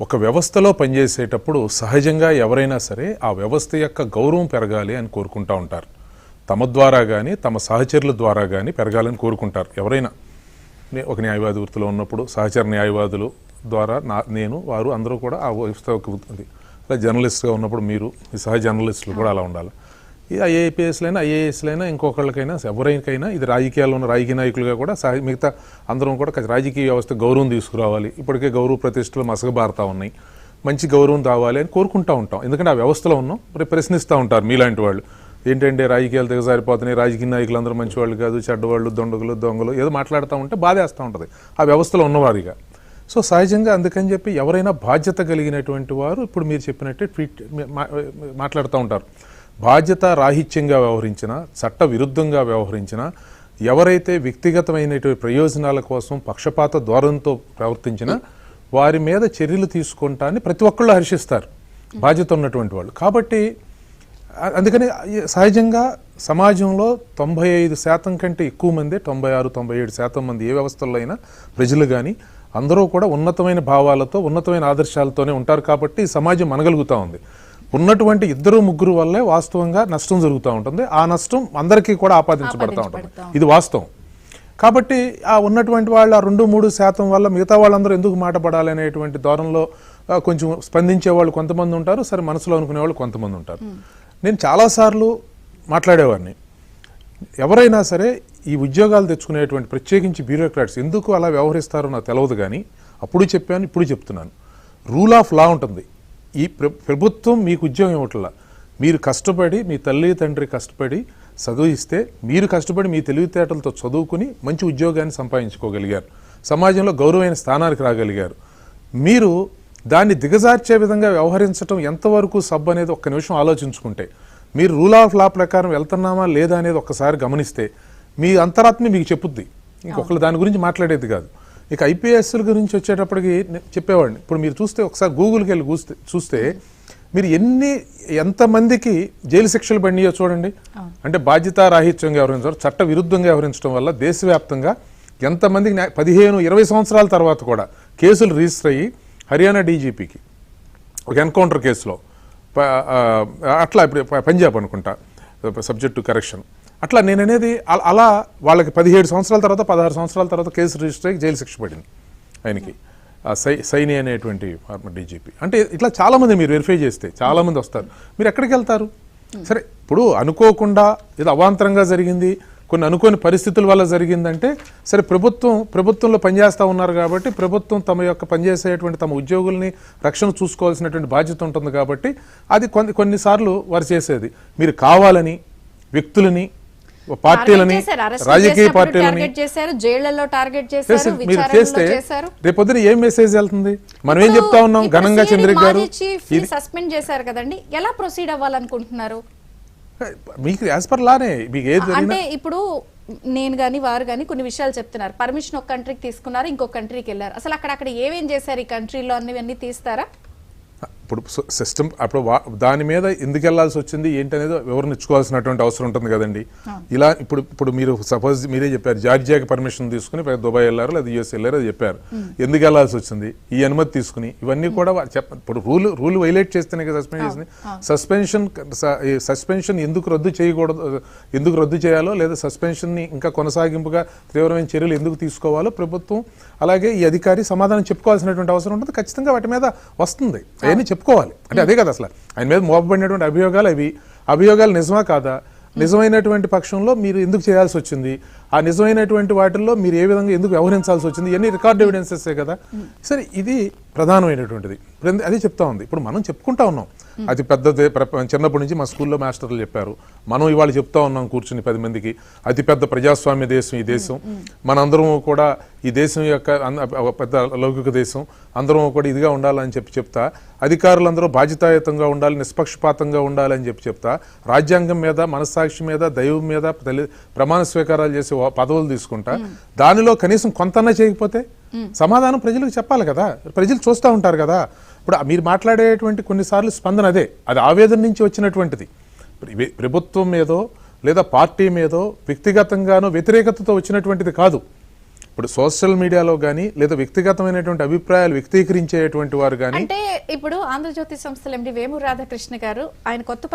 ఒక వ్యవస్థలో పనిచేసేటప్పుడు సహజంగా ఎవరైనా సరే ఆ వ్యవస్థ యొక్క గౌరవం పెరగాలి అని కోరుకుంటూ ఉంటారు. తమ ద్వారా కానీ తమ సహచరుల ద్వారా కానీ పెరగాలని కోరుకుంటారు. ఎవరైనా ఒక న్యాయవాది వృత్తిలో ఉన్నప్పుడు సహచర న్యాయవాదులు ద్వారా నేను వారు అందరూ కూడా ఆ వ్యవస్థ అలా జర్నలిస్ట్గా ఉన్నప్పుడు మీరు ఈ సహ జర్నలిస్టులు కూడా అలా ఉండాలి. ఈ ఐఏపీఎస్లైనా ఐఏఎస్లైనా ఇంకొకళ్ళకైనా ఎవరికైనా ఇది రాజకీయాల్లో ఉన్న రాజకీయ నాయకులుగా కూడా మిగతా అందరం కూడా రాజకీయ వ్యవస్థ గౌరవం తీసుకురావాలి. ఇప్పటికే గౌరవ ప్రతిష్టలు మసకబారుతూ ఉన్నాయి. మంచి గౌరవం రావాలి అని కోరుకుంటూ ఉంటాం. ఎందుకంటే ఆ వ్యవస్థలో ఉన్నాం. ప్రశ్నిస్తూ ఉంటారు మీలాంటి వాళ్ళు, ఏంటంటే రాజకీయాలు దిగజారిపోతున్నాయి, రాజకీయ నాయకులు అందరూ మంచివాళ్ళు కాదు, చెడ్డవాళ్ళు, దొంగలు ఏదో మాట్లాడుతూ ఉంటే బాధేస్తూ ఉంటుంది ఆ వ్యవస్థలో ఉన్నవారిగా. సో సహజంగా అందుకని చెప్పి ఎవరైనా బాధ్యత కలిగినటువంటి వారు ఇప్పుడు మీరు చెప్పినట్టే మాట్లాడుతూ ఉంటారు. బాధ్యత రాహిత్యంగా వ్యవహరించినా, చట్ట విరుద్ధంగా వ్యవహరించినా, ఎవరైతే వ్యక్తిగతమైనటువంటి ప్రయోజనాల కోసం పక్షపాత ధోరణితో ప్రవర్తించినా వారి మీద చర్యలు తీసుకుంటాన్ని ప్రతి ఒక్కళ్ళు హర్షిస్తారు బాధ్యత ఉన్నటువంటి వాళ్ళు. కాబట్టి అందుకని సహజంగా సమాజంలో 95% కంటే ఎక్కువ మంది, 96-97% మంది ఏ వ్యవస్థల్లో అయినా ప్రజలు కానీ అందరూ కూడా ఉన్నతమైన భావాలతో ఉన్నతమైన ఆదర్శాలతోనే ఉంటారు. కాబట్టి సమాజం మనగలుగుతూ ఉంది. ఉన్నటువంటి 2-3 వల్లే వాస్తవంగా నష్టం జరుగుతూ ఉంటుంది. ఆ నష్టం అందరికీ కూడా ఆపాదించబడతా ఉంటుంది. ఇది వాస్తవం. కాబట్టి ఆ ఉన్నటువంటి వాళ్ళు ఆ 2-3% వల్ల మిగతా వాళ్ళందరూ ఎందుకు మాట పడాలి అనేటువంటి ధోరణిలో కొంచెం స్పందించే వాళ్ళు కొంతమంది ఉంటారు. సరే మనసులో అనుకునే వాళ్ళు కొంతమంది ఉంటారు. నేను చాలాసార్లు మాట్లాడేవాడిని, ఎవరైనా సరే ఈ ఉద్యోగాలు తెచ్చుకునేటువంటి ప్రత్యేకించి బ్యూరోక్రాట్స్ ఎందుకు అలా వ్యవహరిస్తారో నాకు తెలియదు. కానీ అప్పుడు చెప్పాను, ఇప్పుడు చెప్తున్నాను. రూల్ ఆఫ్ లా ఉంటుంది. ఈ ప్రభుత్వం మీకు ఉద్యోగం ఇవ్వట్లా, మీరు కష్టపడి మీ తల్లి తండ్రి కష్టపడి చదివిస్తే మీరు కష్టపడి మీ తెలివితేటలతో చదువుకుని మంచి ఉద్యోగాన్ని సంపాదించుకోగలిగారు, సమాజంలో గౌరవమైన స్థానానికి రాగలిగారు. మీరు దాన్ని దిగజార్చే విధంగా వ్యవహరించడం ఎంతవరకు సబ్ అనేది ఒక్క నిమిషం ఆలోచించుకుంటే, మీరు రూల్ ఆఫ్ లా ప్రకారం వెళ్తున్నామా లేదా అనేది ఒక్కసారి గమనిస్తే మీ అంతరాత్మ మీకు చెప్పుద్ది. ఇంకొకరు దాని గురించి మాట్లాడేది కాదు. ఇక ఐపీఎస్ల గురించి వచ్చేటప్పటికి చెప్పేవాడిని. ఇప్పుడు మీరు చూస్తే ఒకసారి గూగుల్కి వెళ్ళి చూస్తే మీరు ఎంతమందికి జైలు శిక్షలు పడినాయో చూడండి. అంటే బాధ్యతారాహిత్యంగా వ్యవహరించారు, చట్ట విరుద్ధంగా వ్యవహరించడం వల్ల దేశవ్యాప్తంగా ఎంతమందికి 15-20 సంవత్సరాల తర్వాత కూడా కేసులు రిజిస్టర్ అయ్యి హర్యానా డీజీపీకి ఒక ఎన్కౌంటర్ కేసులో అట్లా ఇప్పుడు పంజాబ్ అనుకుంటా సబ్జెక్ట్ టు కరెక్షన్ అట్లా నేను అనేది అలా వాళ్ళకి 17 సంవత్సరాల తర్వాత 16 సంవత్సరాల తర్వాత కేసు రిజిస్టర్ అయ్యి జైలు శిక్ష పడింది ఆయనకి, సైని అనేటువంటి డీజీపీ. అంటే ఇట్లా చాలామంది మీరు వెరిఫై చేస్తే చాలామంది వస్తారు. మీరు ఎక్కడికి వెళ్తారు? సరే ఇప్పుడు అనుకోకుండా ఏదో అవాంతరంగా జరిగింది, కొన్ని అనుకోని పరిస్థితుల వల్ల జరిగిందంటే సరే ప్రభుత్వంలో పనిచేస్తూ ఉన్నారు కాబట్టి ప్రభుత్వం తమ యొక్క పనిచేసేటువంటి తమ ఉద్యోగుల్ని రక్షణ చూసుకోవాల్సినటువంటి బాధ్యత ఉంటుంది కాబట్టి అది కొన్నిసార్లు వారు చేసేది. మీరు కావాలని వ్యక్తులని, పార్టీలని, రాజకీయ పార్టీలని మీరు చేస్తే రేపొద్దున ఏం మెసేజ్ వెళ్తుంది? మనం ఏం చెప్తా ఉన్నాం? ఘనంగా చంద్రిక గారు సస్పెండ్ చేశారు కదండి, ఎలా ప్రొసీడ్ అవ్వాలనుకుంటున్నారు? మీకు యాజ్ పర్ లానే మీకు ఏది అంటే ఇప్పుడు నేను కానీ వారు కానీ కొన్ని విషయాలు చెప్తున్నారు. పర్మిషన్ ఒక కంట్రీకి తీసుకున్నారు, ఇంకో కంట్రీకి వెళ్ళారు. అసలు అక్కడ ఏమేం చేశారు ఈ కంట్రీలో అన్నీ తీస్తారా? ఇప్పుడు సిస్టమ్ అప్పుడు దాని మీద ఎందుకు వెళ్లాల్సి వచ్చింది ఏంటనేది వివరణ ఇచ్చుకోవాల్సినటువంటి అవసరం ఉంటుంది కదండి. ఇలా ఇప్పుడు మీరు సపోజ్ మీరే చెప్పారు జార్జియాకి పర్మిషన్ తీసుకుని దుబాయ్ వెళ్ళారు లేదా యూఎస్ వెళ్ళారు, అది చెప్పారు. ఎందుకు వెళ్లాల్సి వచ్చింది? ఈ అనుమతి తీసుకుని ఇవన్నీ కూడా ఇప్పుడు రూల్ వైలేట్ చేస్తేనే కదా సస్పెండ్ చేసింది. సస్పెన్షన్ ఎందుకు రద్దు చేయకూడదు, ఎందుకు రద్దు చేయాలో లేదా సస్పెన్షన్ని ఇంకా కొనసాగింపుగా తీవ్రమైన చర్యలు ఎందుకు తీసుకోవాలో ప్రభుత్వం అలాగే ఈ అధికారి సమాధానం చెప్పుకోవాల్సినటువంటి అవసరం ఉంటుంది. ఖచ్చితంగా వాటి మీద వస్తుంది, అవన్నీ చెప్పుకోవాలి. అంటే అదే కదా అసలు ఆయన మీద మోపబడినటువంటి అభియోగాలు నిజమా కాదా? నిజమైనటువంటి పక్షంలో మీరు ఎందుకు చేయాల్సి వచ్చింది, ఆ నిజమైనటువంటి వాటిల్లో మీరు ఏ విధంగా ఎందుకు వ్యవహరించాల్సి వచ్చింది, ఇవన్నీ రికార్డ్ ఎవిడెన్సెస్ కదా. సరే ఇది ప్రధానమైనటువంటిది. అదే చెప్తా ఉంది. ఇప్పుడు మనం చెప్పుకుంటా ఉన్నాం అతి పెద్ద చిన్నప్పటి నుంచి మా స్కూల్లో మాస్టర్లు చెప్పారు, మనం ఇవాళ చెప్తా ఉన్నాం కూర్చుని 10 మందికి అతిపెద్ద ప్రజాస్వామ్య దేశం ఈ దేశం, మనందరం కూడా ఈ దేశం యొక్క పెద్ద లౌకిక దేశం, అందరం కూడా ఇదిగా ఉండాలని చెప్తా, అధికారులందరూ బాధ్యతాయుతంగా ఉండాలి, నిష్పక్షపాతంగా ఉండాలని చెప్తా, రాజ్యాంగం మీద మనస్సాక్షి మీద దైవం మీద ప్రమాణ స్వీకారాలు చేసి పదవులు తీసుకుంటా, దానిలో కనీసం కొంతన్నా చేయకపోతే సమాధానం ప్రజలకు చెప్పాలి కదా. ప్రజలు చూస్తూ ఉంటారు కదా. ఇప్పుడు మీరు మాట్లాడేటువంటి కొన్నిసార్లు స్పందన అది ఆవేదన నుంచి వచ్చినటువంటిది. ప్రభుత్వం మీదో లేదా పార్టీ మీదో వ్యక్తిగతంగానో వ్యతిరేకతతో వచ్చినటువంటిది కాదు. ఇప్పుడు సోషల్ మీడియాలో కానీ లేదా వ్యక్తిగతమైనటువంటి అభిప్రాయాలు వ్యక్తీకరించేటువంటి వారు కానీ అంటే ఇప్పుడు ఆంధ్రజ్యోతి సంస్థల ఎండి వేమూరు రాధాకృష్ణ గారు ఆయన కొత్త